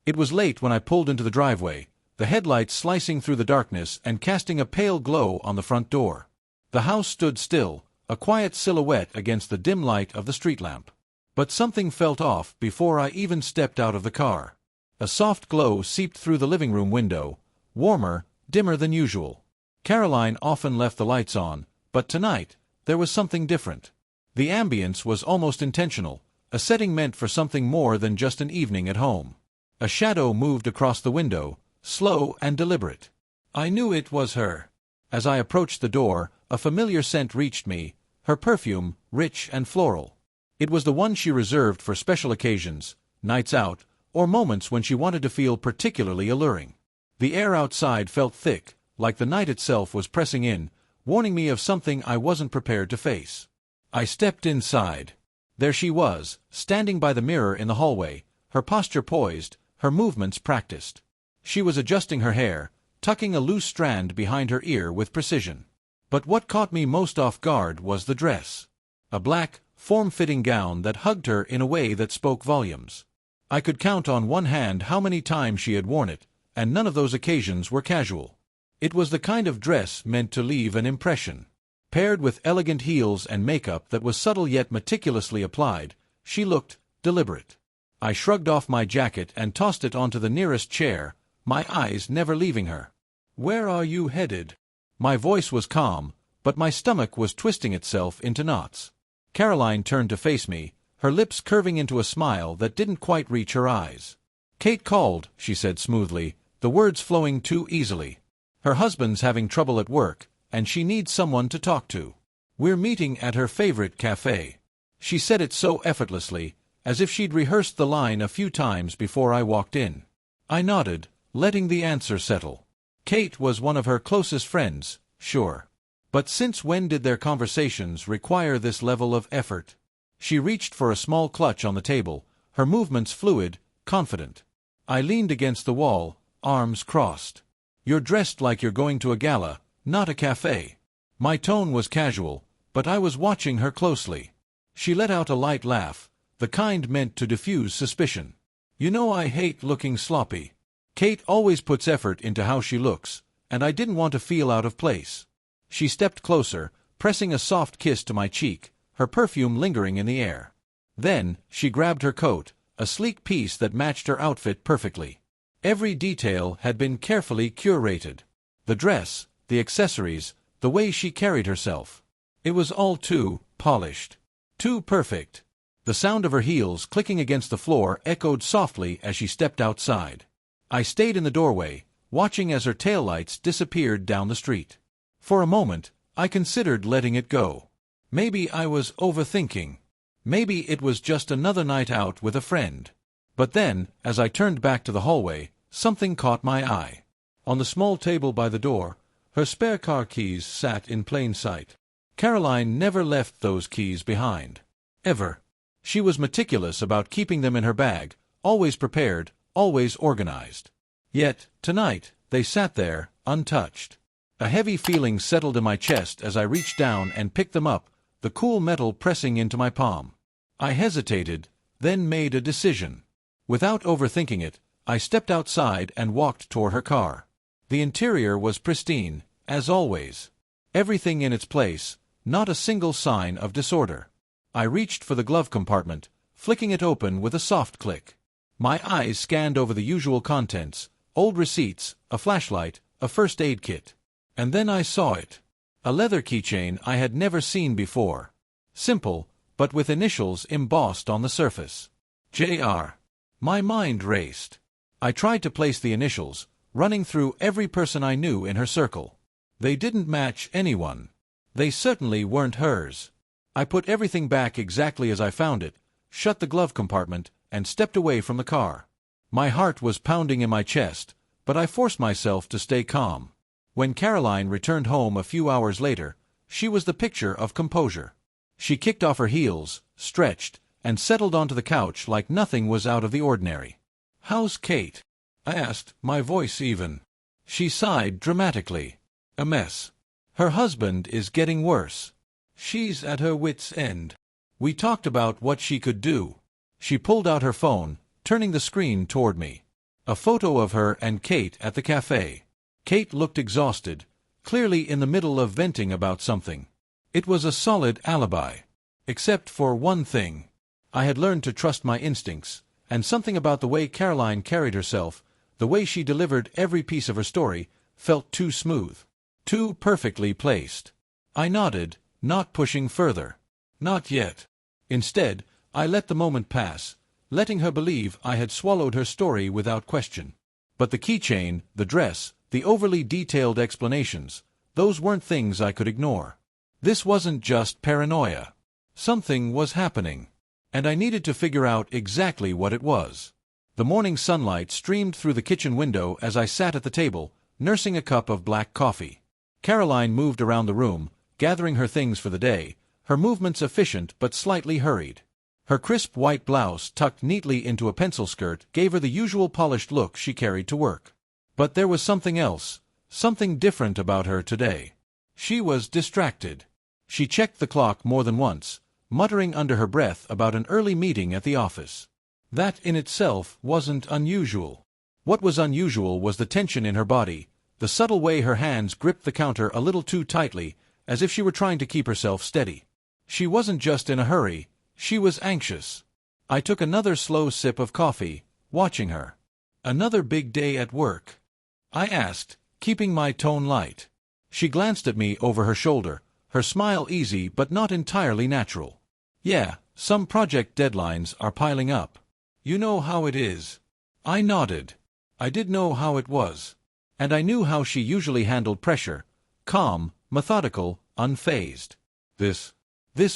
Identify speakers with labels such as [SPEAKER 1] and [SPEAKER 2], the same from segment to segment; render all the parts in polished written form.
[SPEAKER 1] It was late when I pulled into the driveway, the headlights slicing through the darkness and casting a pale glow on the front door. The house stood still, a quiet silhouette against the dim light of the street lamp. But something felt off before I even stepped out of the car. A soft glow seeped through the living room window, warmer, dimmer than usual. Caroline often left the lights on, but tonight, there was something different. The ambience was almost intentional, a setting meant for something more than just an evening at home. A shadow moved across the window, slow and deliberate. I knew it was her. As I approached the door, a familiar scent reached me, her perfume, rich and floral. It was the one she reserved for special occasions, nights out, or moments when she wanted to feel particularly alluring. The air outside felt thick, like the night itself was pressing in, warning me of something I wasn't prepared to face. I stepped inside. There she was, standing by the mirror in the hallway, her posture poised, her movements practiced. She was adjusting her hair, tucking a loose strand behind her ear with precision. But what caught me most off guard was the dress. A black, form-fitting gown that hugged her in a way that spoke volumes. I could count on one hand how many times she had worn it, and none of those occasions were casual. It was the kind of dress meant to leave an impression. Paired with elegant heels and makeup that was subtle yet meticulously applied, she looked deliberate. I shrugged off my jacket and tossed it onto the nearest chair, my eyes never leaving her. "Where are you headed?" My voice was calm, but my stomach was twisting itself into knots. Caroline turned to face me, her lips curving into a smile that didn't quite reach her eyes. "Kate called," she said smoothly, the words flowing too easily. "Her husband's having trouble at work, and she needs someone to talk to. We're meeting at her favorite cafe." She said it so effortlessly, as if she'd rehearsed the line a few times before I walked in. I nodded, letting the answer settle. Kate was one of her closest friends, sure. But since when did their conversations require this level of effort? She reached for a small clutch on the table, her movements fluid, confident. I leaned against the wall, arms crossed. "You're dressed like you're going to a gala, not a cafe." My tone was casual, but I was watching her closely. She let out a light laugh, the kind meant to diffuse suspicion. "You know I hate looking sloppy." Kate always puts effort into how she looks, and I didn't want to feel out of place. She stepped closer, pressing a soft kiss to my cheek, her perfume lingering in the air. Then, she grabbed her coat, a sleek piece that matched her outfit perfectly. Every detail had been carefully curated. The dress, the accessories, the way she carried herself. It was all too polished. Too perfect. The sound of her heels clicking against the floor echoed softly as she stepped outside. I stayed in the doorway, watching as her taillights disappeared down the street. For a moment, I considered letting it go. Maybe I was overthinking. Maybe it was just another night out with a friend. But then, as I turned back to the hallway, something caught my eye. On the small table by the door, her spare car keys sat in plain sight. Caroline never left those keys behind. Ever. She was meticulous about keeping them in her bag, always prepared, always organized. Yet, tonight, they sat there, untouched. A heavy feeling settled in my chest as I reached down and picked them up, the cool metal pressing into my palm. I hesitated, then made a decision. Without overthinking it, I stepped outside and walked toward her car. The interior was pristine, as always. Everything in its place, not a single sign of disorder. I reached for the glove compartment, flicking it open with a soft click. My eyes scanned over the usual contents, old receipts, a flashlight, a first aid kit. And then I saw it. A leather keychain I had never seen before. Simple, but with initials embossed on the surface. J.R. My mind raced. I tried to place the initials, running through every person I knew in her circle. They didn't match anyone. They certainly weren't hers. I put everything back exactly as I found it, shut the glove compartment, and stepped away from the car. My heart was pounding in my chest, but I forced myself to stay calm. When Caroline returned home a few hours later, she was the picture of composure. She kicked off her heels, stretched, and settled onto the couch like nothing was out of the ordinary. "How's Kate?" I asked, my voice even. She sighed dramatically. "A mess. Her husband is getting worse. She's at her wit's end. We talked about what she could do." She pulled out her phone, turning the screen toward me. A photo of her and Kate at the cafe. Kate looked exhausted, clearly in the middle of venting about something. It was a solid alibi. Except for one thing. I had learned to trust my instincts, and something about the way Caroline carried herself, the way she delivered every piece of her story, felt too smooth. Too perfectly placed. I nodded, not pushing further. Not yet. Instead, I let the moment pass, letting her believe I had swallowed her story without question. But the keychain, the dress, the overly detailed explanations, those weren't things I could ignore. This wasn't just paranoia. Something was happening. And I needed to figure out exactly what it was. The morning sunlight streamed through the kitchen window as I sat at the table, nursing a cup of black coffee. Caroline moved around the room, gathering her things for the day, her movements efficient but slightly hurried. Her crisp white blouse tucked neatly into a pencil skirt gave her the usual polished look she carried to work. But there was something else, something different about her today. She was distracted. She checked the clock more than once, muttering under her breath about an early meeting at the office. That in itself wasn't unusual. What was unusual was the tension in her body, the subtle way her hands gripped the counter a little too tightly, as if she were trying to keep herself steady. She wasn't just in a hurry, she was anxious. I took another slow sip of coffee, watching her. "Another big day at work?" I asked, keeping my tone light. She glanced at me over her shoulder, her smile easy but not entirely natural. "Yeah, some project deadlines are piling up. You know how it is." I nodded. I did know how it was. And I knew how she usually handled pressure. Calm, methodical, unfazed. This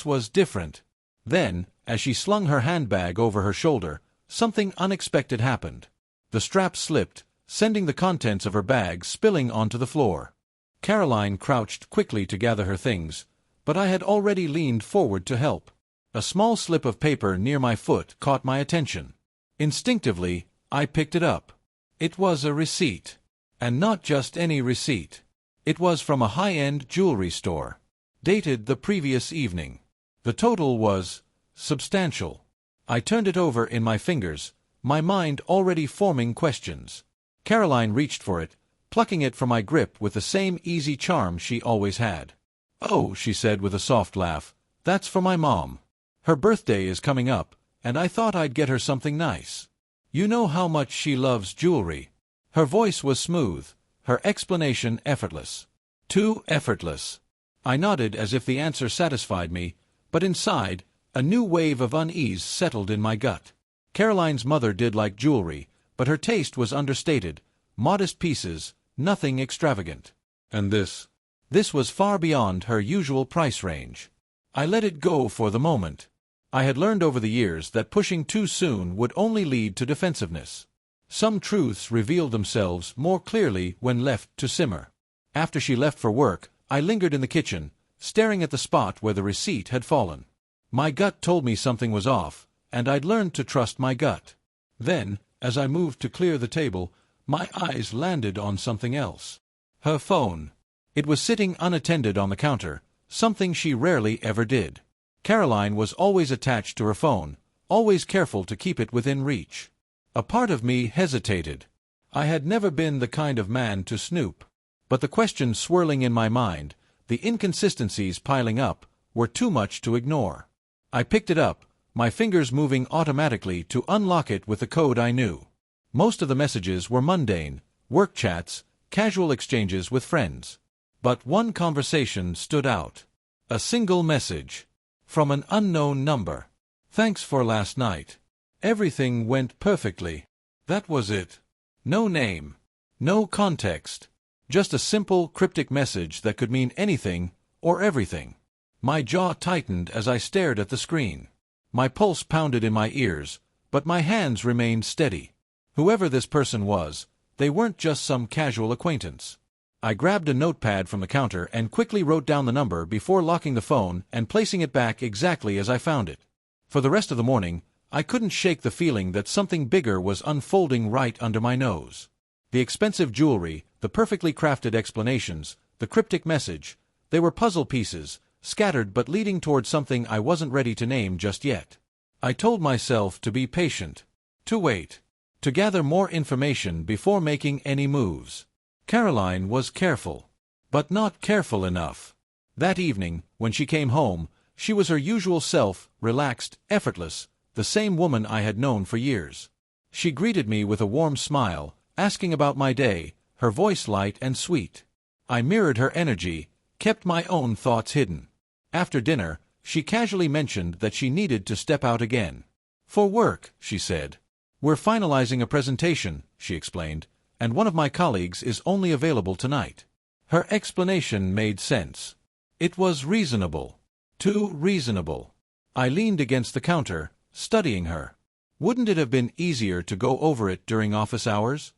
[SPEAKER 1] was different. Then, as she slung her handbag over her shoulder, something unexpected happened. The strap slipped, sending the contents of her bag spilling onto the floor. Caroline crouched quickly to gather her things, but I had already leaned forward to help. A small slip of paper near my foot caught my attention. Instinctively, I picked it up. It was a receipt. And not just any receipt. It was from a high-end jewelry store. Dated the previous evening. The total was substantial. I turned it over in my fingers, my mind already forming questions. Caroline reached for it, plucking it from my grip with the same easy charm she always had. "Oh," she said with a soft laugh, "that's for my mom. Her birthday is coming up, and I thought I'd get her something nice. You know how much she loves jewelry." Her voice was smooth, her explanation effortless. Too effortless. I nodded as if the answer satisfied me, but inside, a new wave of unease settled in my gut. Caroline's mother did like jewelry, but her taste was understated, modest pieces, nothing extravagant. And this was far beyond her usual price range. I let it go for the moment. I had learned over the years that pushing too soon would only lead to defensiveness. Some truths revealed themselves more clearly when left to simmer. After she left for work, I lingered in the kitchen, staring at the spot where the receipt had fallen. My gut told me something was off, and I'd learned to trust my gut. Then, as I moved to clear the table, my eyes landed on something else. Her phone. It was sitting unattended on the counter, something she rarely ever did. Caroline was always attached to her phone, always careful to keep it within reach. A part of me hesitated. I had never been the kind of man to snoop. But the questions swirling in my mind, the inconsistencies piling up, were too much to ignore. I picked it up, my fingers moving automatically to unlock it with the code I knew. Most of the messages were mundane, work chats, casual exchanges with friends. But one conversation stood out. A single message. From an unknown number. "Thanks for last night. Everything went perfectly." That was it. No name. No context. Just a simple, cryptic message that could mean anything or everything. My jaw tightened as I stared at the screen. My pulse pounded in my ears, but my hands remained steady. Whoever this person was, they weren't just some casual acquaintance. I grabbed a notepad from the counter and quickly wrote down the number before locking the phone and placing it back exactly as I found it. For the rest of the morning, I couldn't shake the feeling that something bigger was unfolding right under my nose. The expensive jewelry, the perfectly crafted explanations, the cryptic message, they were puzzle pieces, scattered but leading toward something I wasn't ready to name just yet. I told myself to be patient, to wait. to gather more information before making any moves. Caroline was careful, but not careful enough. That evening, when she came home, she was her usual self, relaxed, effortless, the same woman I had known for years. She greeted me with a warm smile, asking about my day, her voice light and sweet. I mirrored her energy, kept my own thoughts hidden. After dinner, she casually mentioned that she needed to step out again. For work, she said. We're finalizing a presentation, she explained, and one of my colleagues is only available tonight. Her explanation made sense. It was reasonable. Too reasonable. I leaned against the counter, studying her. Wouldn't it have been easier to go over it during office hours?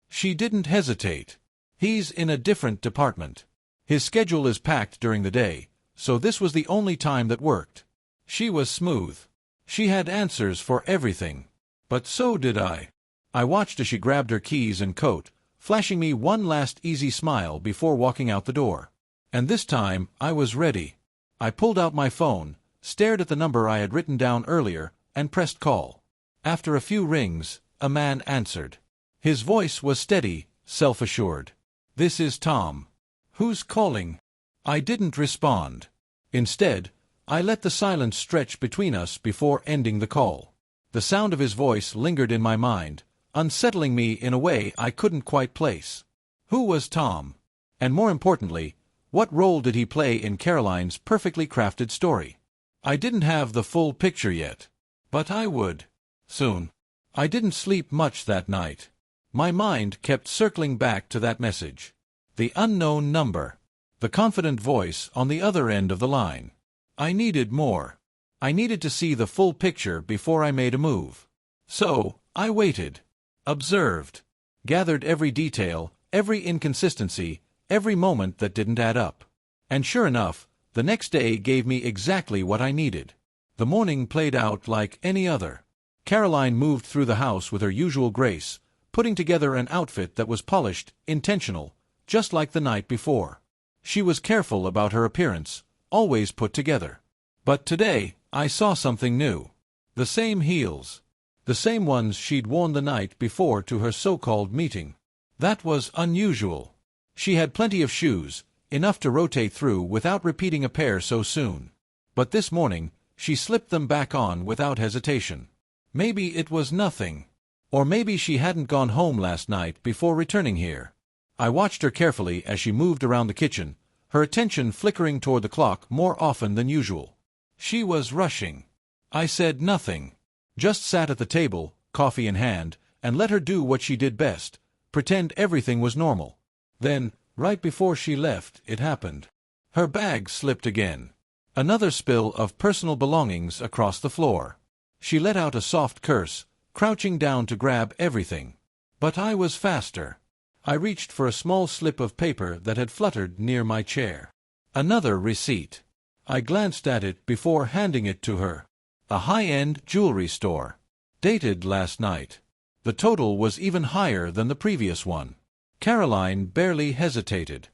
[SPEAKER 1] She didn't hesitate. He's in a different department. His schedule is packed during the day, so this was the only time that worked. She was smooth. She had answers for everything. But so did I. I watched as she grabbed her keys and coat, flashing me one last easy smile before walking out the door. And this time, I was ready. I pulled out my phone, stared at the number I had written down earlier, and pressed call. After a few rings, a man answered. His voice was steady, self-assured. "This is Tom." "Who's calling?" I didn't respond. Instead, I let the silence stretch between us before ending the call. The sound of his voice lingered in my mind, unsettling me in a way I couldn't quite place. Who was Tom? And more importantly, what role did he play in Caroline's perfectly crafted story? I didn't have the full picture yet. But I would. Soon. I didn't sleep much that night. My mind kept circling back to that message. The unknown number. The confident voice on the other end of the line. I needed more. I needed to see the full picture before I made a move. So, I waited. Observed. Gathered every detail, every inconsistency, every moment that didn't add up. And sure enough, the next day gave me exactly what I needed. The morning played out like any other. Caroline moved through the house with her usual grace, putting together an outfit that was polished, intentional, just like the night before. She was careful about her appearance, always put together. But today, I saw something new. The same heels. The same ones she'd worn the night before to her so-called meeting. That was unusual. She had plenty of shoes, enough to rotate through without repeating a pair so soon. But this morning, she slipped them back on without hesitation. Maybe it was nothing. Or maybe she hadn't gone home last night before returning here. I watched her carefully as she moved around the kitchen, her attention flickering toward the clock more often than usual. She was rushing. I said nothing. Just sat at the table, coffee in hand, and let her do what she did best, pretend everything was normal. Then, right before she left, it happened. Her bag slipped again. Another spill of personal belongings across the floor. She let out a soft curse, crouching down to grab everything. But I was faster. I reached for a small slip of paper that had fluttered near my chair. Another receipt. I glanced at it before handing it to her. A high-end jewelry store. Dated last night. The total was even higher than the previous one. Caroline barely hesitated.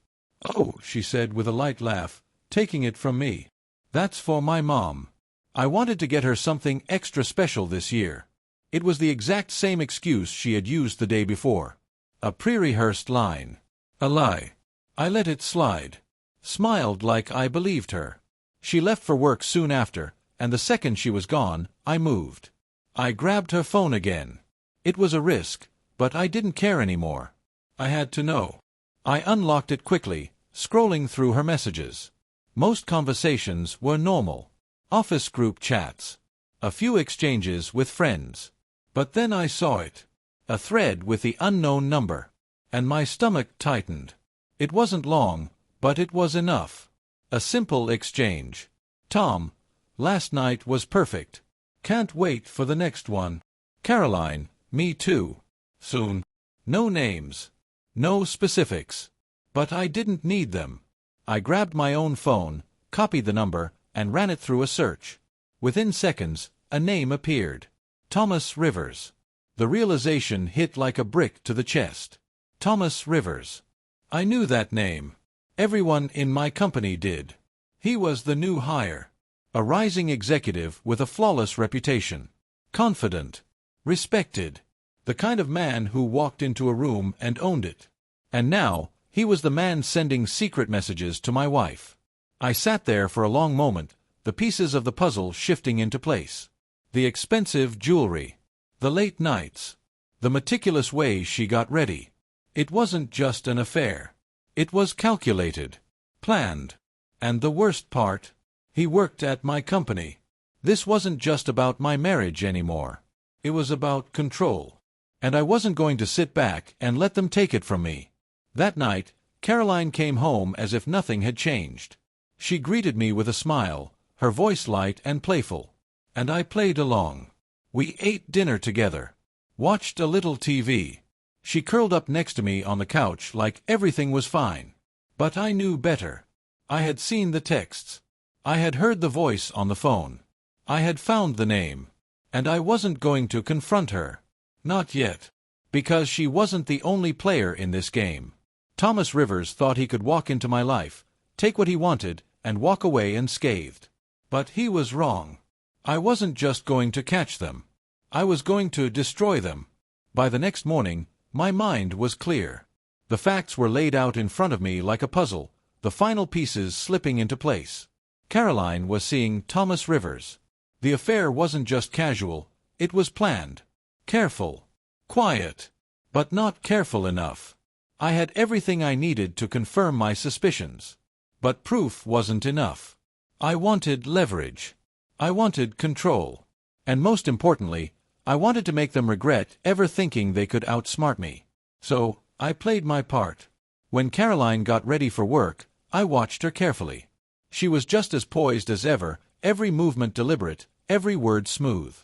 [SPEAKER 1] "Oh," she said with a light laugh, taking it from me. "That's for my mom. I wanted to get her something extra special this year." It was the exact same excuse she had used the day before. A pre-rehearsed line. A lie. I let it slide. Smiled like I believed her. She left for work soon after, and the second she was gone, I moved. I grabbed her phone again. It was a risk, but I didn't care anymore. I had to know. I unlocked it quickly, scrolling through her messages. Most conversations were normal. Office group chats. A few exchanges with friends. But then I saw it. A thread with the unknown number. And my stomach tightened. It wasn't long, but it was enough. A simple exchange. "Tom, last night was perfect. Can't wait for the next one." Caroline, "Me too. Soon." No names. No specifics. But I didn't need them. I grabbed my own phone, copied the number, and ran it through a search. Within seconds, a name appeared. Thomas Rivers. The realization hit like a brick to the chest. Thomas Rivers. I knew that name. Everyone in my company did. He was the new hire. A rising executive with a flawless reputation. Confident. Respected. The kind of man who walked into a room and owned it. And now, he was the man sending secret messages to my wife. I sat there for a long moment, the pieces of the puzzle shifting into place. The expensive jewelry. The late nights. The meticulous way she got ready. It wasn't just an affair. It was calculated. Planned. And the worst part? He worked at my company. This wasn't just about my marriage anymore. It was about control. And I wasn't going to sit back and let them take it from me. That night, Caroline came home as if nothing had changed. She greeted me with a smile, her voice light and playful. And I played along. We ate dinner together. Watched a little TV. She curled up next to me on the couch like everything was fine. But I knew better. I had seen the texts. I had heard the voice on the phone. I had found the name. And I wasn't going to confront her. Not yet. Because she wasn't the only player in this game. Thomas Rivers thought he could walk into my life, take what he wanted, and walk away unscathed. But he was wrong. I wasn't just going to catch them. I was going to destroy them. By the next morning, my mind was clear. The facts were laid out in front of me like a puzzle, the final pieces slipping into place. Caroline was seeing Thomas Rivers. The affair wasn't just casual, it was planned. Careful. Quiet. But not careful enough. I had everything I needed to confirm my suspicions. But proof wasn't enough. I wanted leverage. I wanted control. And most importantly, I wanted to make them regret ever thinking they could outsmart me. So, I played my part. When Caroline got ready for work, I watched her carefully. She was just as poised as ever, every movement deliberate, every word smooth.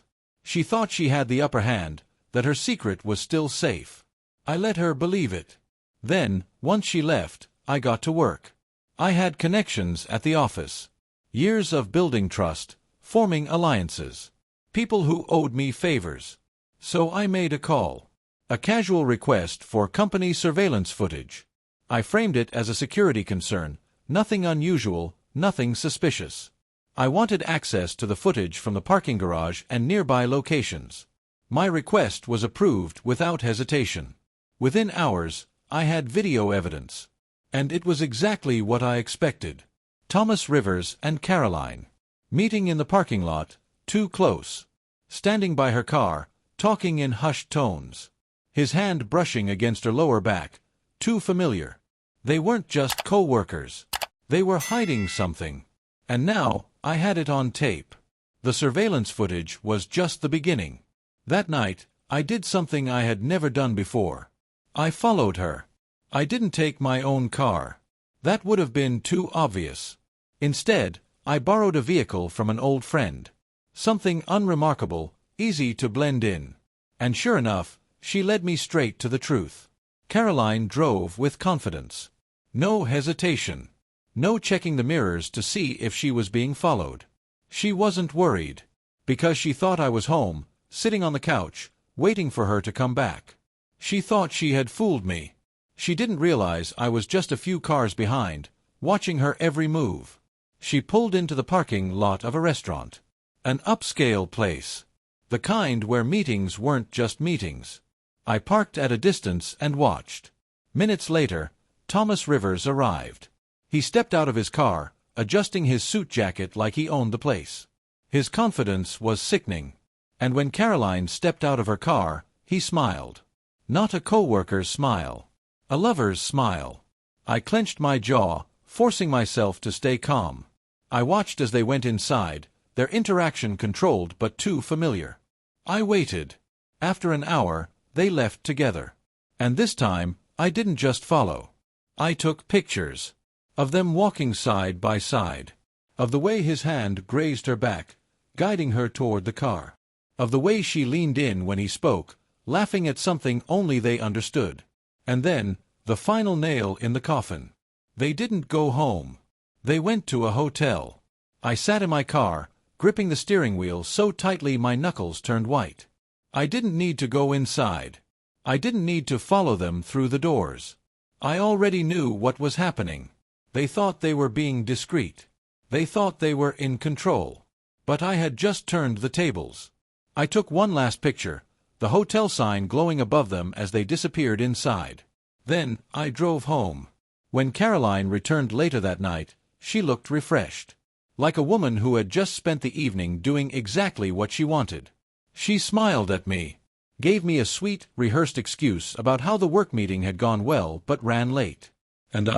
[SPEAKER 1] She thought she had the upper hand, that her secret was still safe. I let her believe it. Then, once she left, I got to work. I had connections at the office. Years of building trust, forming alliances. People who owed me favors. So I made a call. A casual request for company surveillance footage. I framed it as a security concern, nothing unusual, nothing suspicious. I wanted access to the footage from the parking garage and nearby locations. My request was approved without hesitation. Within hours, I had video evidence. And it was exactly what I expected. Thomas Rivers and Caroline. Meeting in the parking lot, too close. Standing by her car, talking in hushed tones. His hand brushing against her lower back, too familiar. They weren't just co-workers. They were hiding something. And now, I had it on tape. The surveillance footage was just the beginning. That night, I did something I had never done before. I followed her. I didn't take my own car. That would have been too obvious. Instead, I borrowed a vehicle from an old friend. Something unremarkable, easy to blend in. And sure enough, she led me straight to the truth. Caroline drove with confidence. No hesitation. No checking the mirrors to see if she was being followed. She wasn't worried. Because she thought I was home, sitting on the couch, waiting for her to come back. She thought she had fooled me. She didn't realize I was just a few cars behind, watching her every move. She pulled into the parking lot of a restaurant. An upscale place. The kind where meetings weren't just meetings. I parked at a distance and watched. Minutes later, Thomas Rivers arrived. He stepped out of his car, adjusting his suit jacket like he owned the place. His confidence was sickening. And when Caroline stepped out of her car, he smiled. Not a co-worker's smile. A lover's smile. I clenched my jaw, forcing myself to stay calm. I watched as they went inside, their interaction controlled but too familiar. I waited. After an hour, they left together. And this time, I didn't just follow. I took pictures. Of them walking side by side. Of the way his hand grazed her back, guiding her toward the car. Of the way she leaned in when he spoke, laughing at something only they understood. And then, the final nail in the coffin. They didn't go home. They went to a hotel. I sat in my car, gripping the steering wheel so tightly my knuckles turned white. I didn't need to go inside. I didn't need to follow them through the doors. I already knew what was happening. They thought they were being discreet. They thought they were in control. But I had just turned the tables. I took one last picture, the hotel sign glowing above them as they disappeared inside. Then, I drove home. When Caroline returned later that night, she looked refreshed. Like a woman who had just spent the evening doing exactly what she wanted. She smiled at me, gave me a sweet, rehearsed excuse about how the work meeting had gone well but ran late. And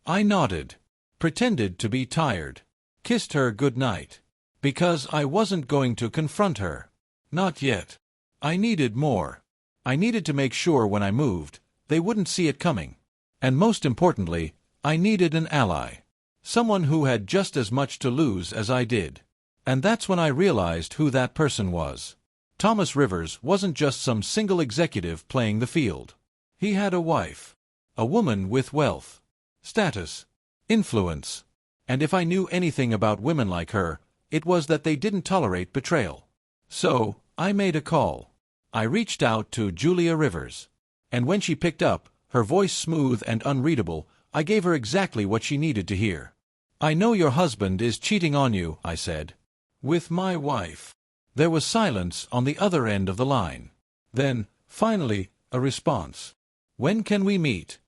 [SPEAKER 1] I nodded, pretended to be tired, kissed her good night. Because I wasn't going to confront her. Not yet. I needed more. I needed to make sure when I moved, they wouldn't see it coming. And most importantly, I needed an ally. Someone who had just as much to lose as I did. And that's when I realized who that person was. Thomas Rivers wasn't just some single executive playing the field. He had a wife. A woman with wealth, status, influence. And if I knew anything about women like her, it was that they didn't tolerate betrayal. So, I made a call. I reached out to Julia Rivers. And when she picked up, her voice smooth and unreadable, I gave her exactly what she needed to hear. "I know your husband is cheating on you," I said. "With my wife." There was silence on the other end of the line. Then, finally, a response. "When can we meet?"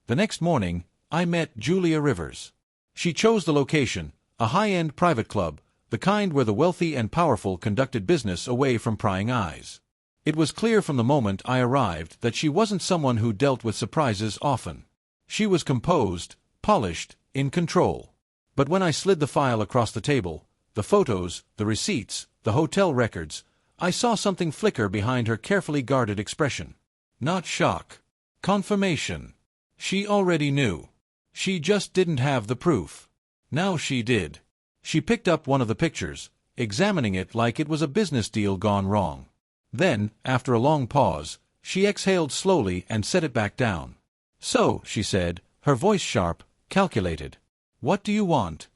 [SPEAKER 1] The next morning, I met Julia Rivers. She chose the location, a high-end private club, the kind where the wealthy and powerful conducted business away from prying eyes. It was clear from the moment I arrived that she wasn't someone who dealt with surprises often. She was composed, polished, in control. But when I slid the file across the table, the photos, the receipts, the hotel records, I saw something flicker behind her carefully guarded expression. Not shock. Confirmation. She already knew. She just didn't have the proof. Now she did. She picked up one of the pictures, examining it like it was a business deal gone wrong. Then, after a long pause, she exhaled slowly and set it back down. "So," she said, her voice sharp, calculated. "What do you want?"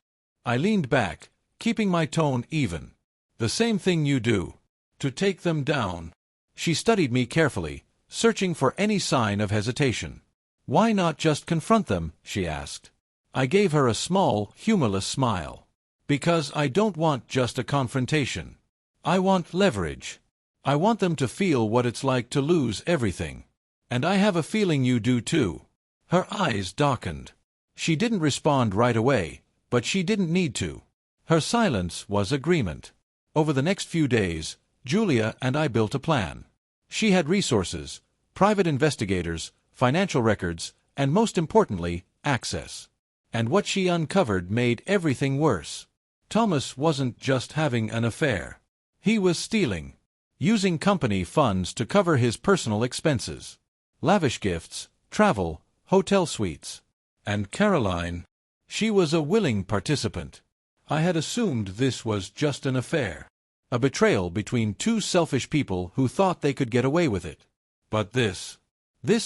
[SPEAKER 1] I leaned back, keeping my tone even. "The same thing you do. To take them down." She studied me carefully, searching for any sign of hesitation. "Why not just confront them?" she asked. I gave her a small, humorless smile. "Because I don't want just a confrontation. I want leverage. I want them to feel what it's like to lose everything. And I have a feeling you do too." Her eyes darkened. She didn't respond right away, but she didn't need to. Her silence was agreement. Over the next few days, Julia and I built a plan. She had resources, private investigators, financial records, and most importantly, access. And what she uncovered made everything worse. Thomas wasn't just having an affair. He was stealing. Using company funds to cover his personal expenses. Lavish gifts, travel, hotel suites. And Caroline, she was a willing participant. I had assumed this was just an affair. A betrayal between two selfish people who thought they could get away with it. But this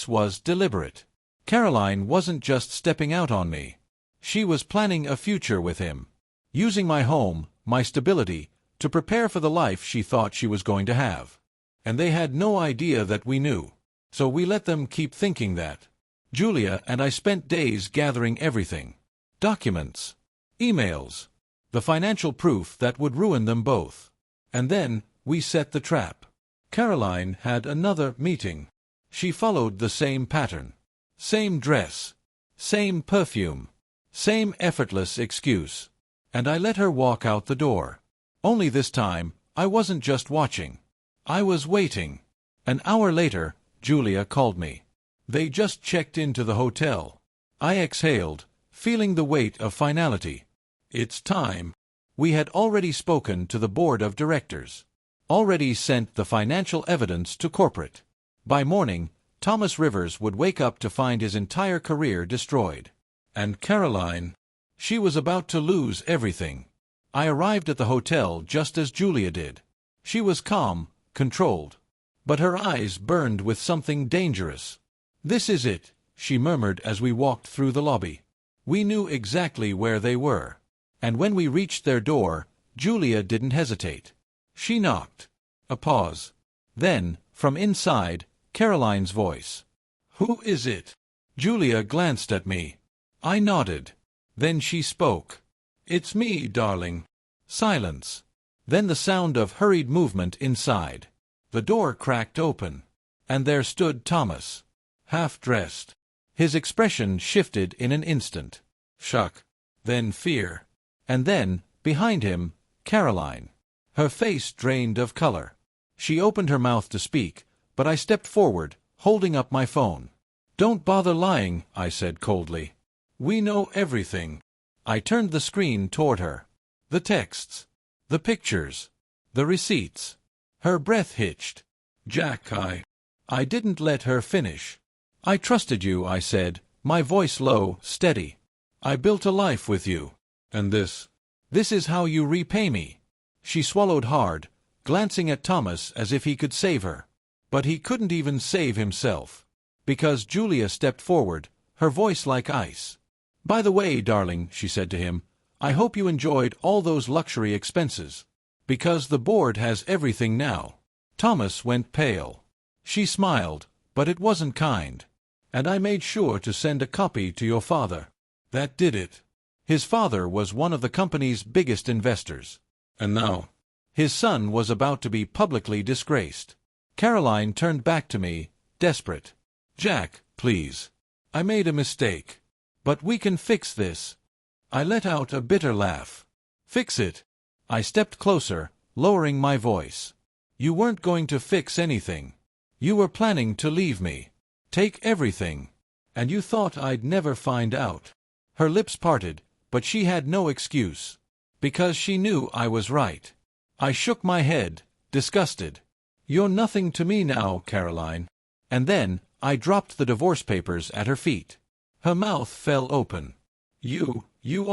[SPEAKER 1] was deliberate. Caroline wasn't just stepping out on me. She was planning a future with him. Using my home, my stability, to prepare for the life she thought she was going to have. And they had no idea that we knew. So we let them keep thinking that. Julia and I spent days gathering everything. Documents. Emails. The financial proof that would ruin them both. And then, we set the trap. Caroline had another meeting. She followed the same pattern. Same dress. Same perfume. Same effortless excuse. And I let her walk out the door. Only this time, I wasn't just watching. I was waiting. An hour later, Julia called me. They just checked into the hotel. I exhaled, feeling the weight of finality. It's time. We had already spoken to the board of directors. Already sent the financial evidence to corporate. By morning, Thomas Rivers would wake up to find his entire career destroyed. And Caroline, she was about to lose everything. I arrived at the hotel just as Julia did. She was calm, controlled. But her eyes burned with something dangerous. "This is it," she murmured as we walked through the lobby. We knew exactly where they were. And when we reached their door, Julia didn't hesitate. She knocked. A pause. Then, from inside, Caroline's voice. "Who is it?" Julia glanced at me. I nodded. Then she spoke. "It's me, darling." Silence. Then the sound of hurried movement inside. The door cracked open, and there stood Thomas, half-dressed. His expression shifted in an instant. Shock, then fear, and then, behind him, Caroline. Her face drained of color. She opened her mouth to speak, but I stepped forward, holding up my phone. "Don't bother lying," I said coldly. "We know everything." I turned the screen toward her. The texts, the pictures, the receipts. Her breath hitched. "Jack, I didn't let her finish. I trusted you," I said, my voice low, steady. "I built a life with you. And this is how you repay me." She swallowed hard, glancing at Thomas as if he could save her. But he couldn't even save himself. Because Julia stepped forward, her voice like ice. "By the way, darling," she said to him, "I hope you enjoyed all those luxury expenses. Because the board has everything now." Thomas went pale. She smiled, but it wasn't kind. "And I made sure to send a copy to your father." That did it. His father was one of the company's biggest investors. And now, his son was about to be publicly disgraced. Caroline turned back to me, desperate. "Jack, please. I made a mistake. But we can fix this." I let out a bitter laugh. "Fix it?" I stepped closer, lowering my voice. "You weren't going to fix anything. You were planning to leave me. Take everything. And you thought I'd never find out." Her lips parted, but she had no excuse. Because she knew I was right. I shook my head, disgusted. "You're nothing to me now, Caroline." And then, I dropped the divorce papers at her feet. Her mouth fell open. You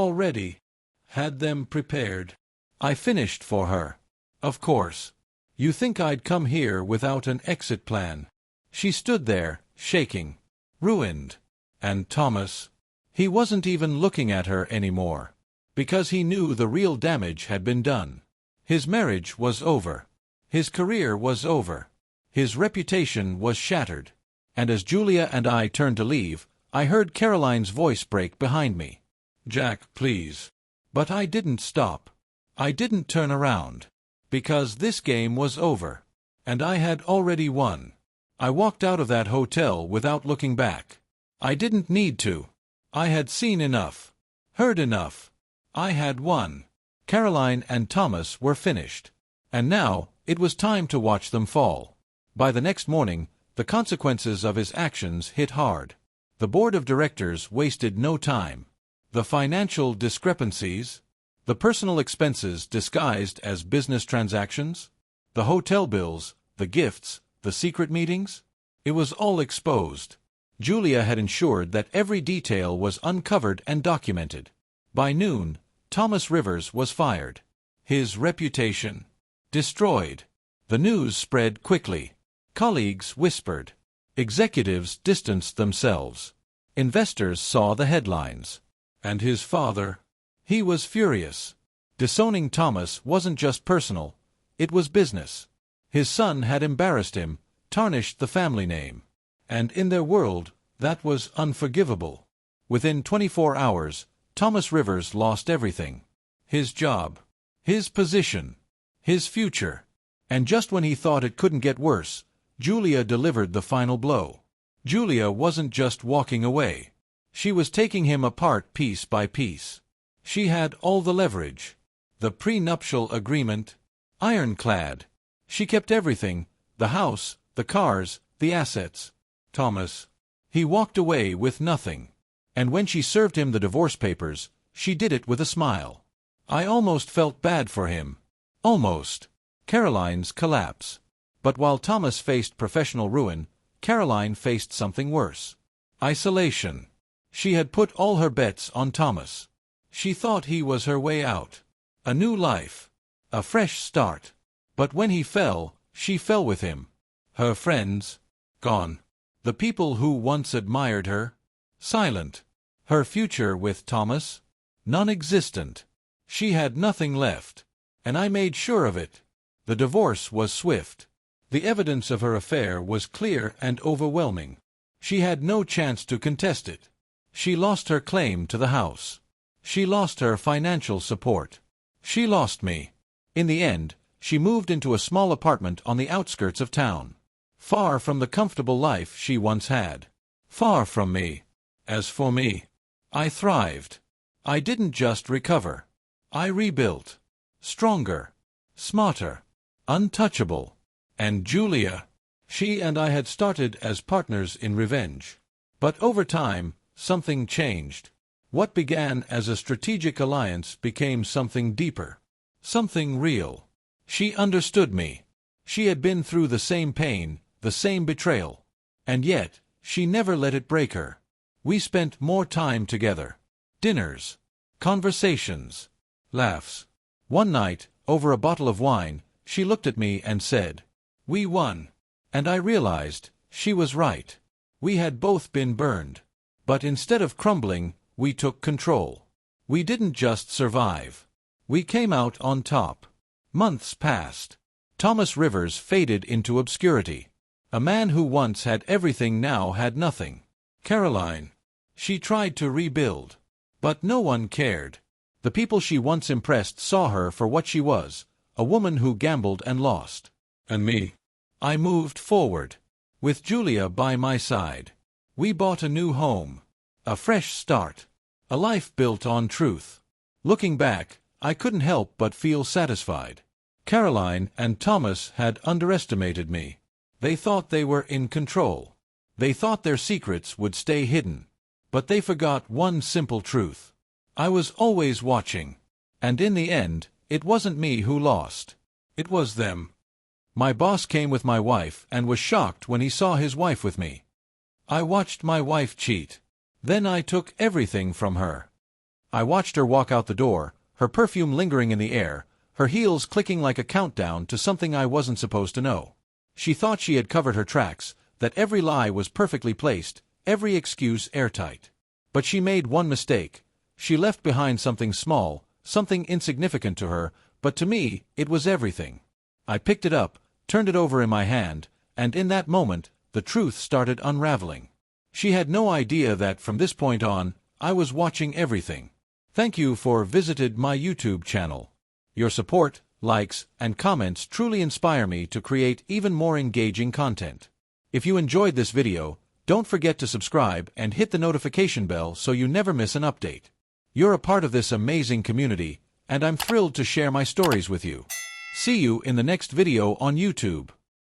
[SPEAKER 1] already had them prepared." I finished for her. "Of course. You think I'd come here without an exit plan." She stood there, shaking. Ruined. And Thomas? He wasn't even looking at her anymore. Because he knew the real damage had been done. His marriage was over. His career was over. His reputation was shattered. And as Julia and I turned to leave, I heard Caroline's voice break behind me. "Jack, please." But I didn't stop. I didn't turn around. Because this game was over. And I had already won. I walked out of that hotel without looking back. I didn't need to. I had seen enough. Heard enough. I had won. Caroline and Thomas were finished. And now, it was time to watch them fall. By the next morning, the consequences of his actions hit hard. The board of directors wasted no time. The financial discrepancies, the personal expenses disguised as business transactions, the hotel bills, the gifts, the secret meetings, it was all exposed. Julia had ensured that every detail was uncovered and documented. By noon, Thomas Rivers was fired. His reputation destroyed. The news spread quickly. Colleagues whispered. Executives distanced themselves. Investors saw the headlines. And his father? He was furious. Disowning Thomas wasn't just personal, it was business. His son had embarrassed him, tarnished the family name. And in their world, that was unforgivable. Within 24 hours, Thomas Rivers lost everything. His job, his position, his future. And just when he thought it couldn't get worse, Julia delivered the final blow. Julia wasn't just walking away. She was taking him apart piece by piece. She had all the leverage. The prenuptial agreement, ironclad. She kept everything, the house, the cars, the assets. Thomas. He walked away with nothing. And when she served him the divorce papers, she did it with a smile. I almost felt bad for him. Almost. Caroline's collapse. But while Thomas faced professional ruin, Caroline faced something worse. Isolation. She had put all her bets on Thomas. She thought he was her way out. A new life. A fresh start. But when he fell, she fell with him. Her friends? Gone. The people who once admired her? Silent. Her future with Thomas? Non-existent. She had nothing left. And I made sure of it. The divorce was swift. The evidence of her affair was clear and overwhelming. She had no chance to contest it. She lost her claim to the house. She lost her financial support. She lost me. In the end, she moved into a small apartment on the outskirts of town. Far from the comfortable life she once had. Far from me. As for me, I thrived. I didn't just recover. I rebuilt. Stronger. Smarter. Untouchable. And Julia, she and I had started as partners in revenge. But over time, something changed. What began as a strategic alliance became something deeper. Something real. She understood me. She had been through the same pain, the same betrayal. And yet, she never let it break her. We spent more time together. Dinners. Conversations. Laughs. One night, over a bottle of wine, she looked at me and said, "We won." And I realized, she was right. We had both been burned. But instead of crumbling, we took control. We didn't just survive. We came out on top. Months passed. Thomas Rivers faded into obscurity. A man who once had everything now had nothing. Caroline. She tried to rebuild. But no one cared. The people she once impressed saw her for what she was, a woman who gambled and lost. And me. I moved forward. With Julia by my side. We bought a new home. A fresh start. A life built on truth. Looking back, I couldn't help but feel satisfied. Caroline and Thomas had underestimated me. They thought they were in control. They thought their secrets would stay hidden. But they forgot one simple truth. I was always watching. And in the end, it wasn't me who lost. It was them. My boss came with my wife and was shocked when he saw his wife with me. I watched my wife cheat. Then I took everything from her. I watched her walk out the door, her perfume lingering in the air, her heels clicking like a countdown to something I wasn't supposed to know. She thought she had covered her tracks, that every lie was perfectly placed, every excuse airtight. But she made one mistake. She left behind something small, something insignificant to her, but to me, it was everything. I picked it up, turned it over in my hand, and in that moment, the truth started unraveling. She had no idea that from this point on, I was watching everything. Thank you for visited my YouTube channel. Your support, likes, and comments truly inspire me to create even more engaging content. If you enjoyed this video, don't forget to subscribe and hit the notification bell so you never miss an update. You're a part of this amazing community, and I'm thrilled to share my stories with you. See you in the next video on YouTube.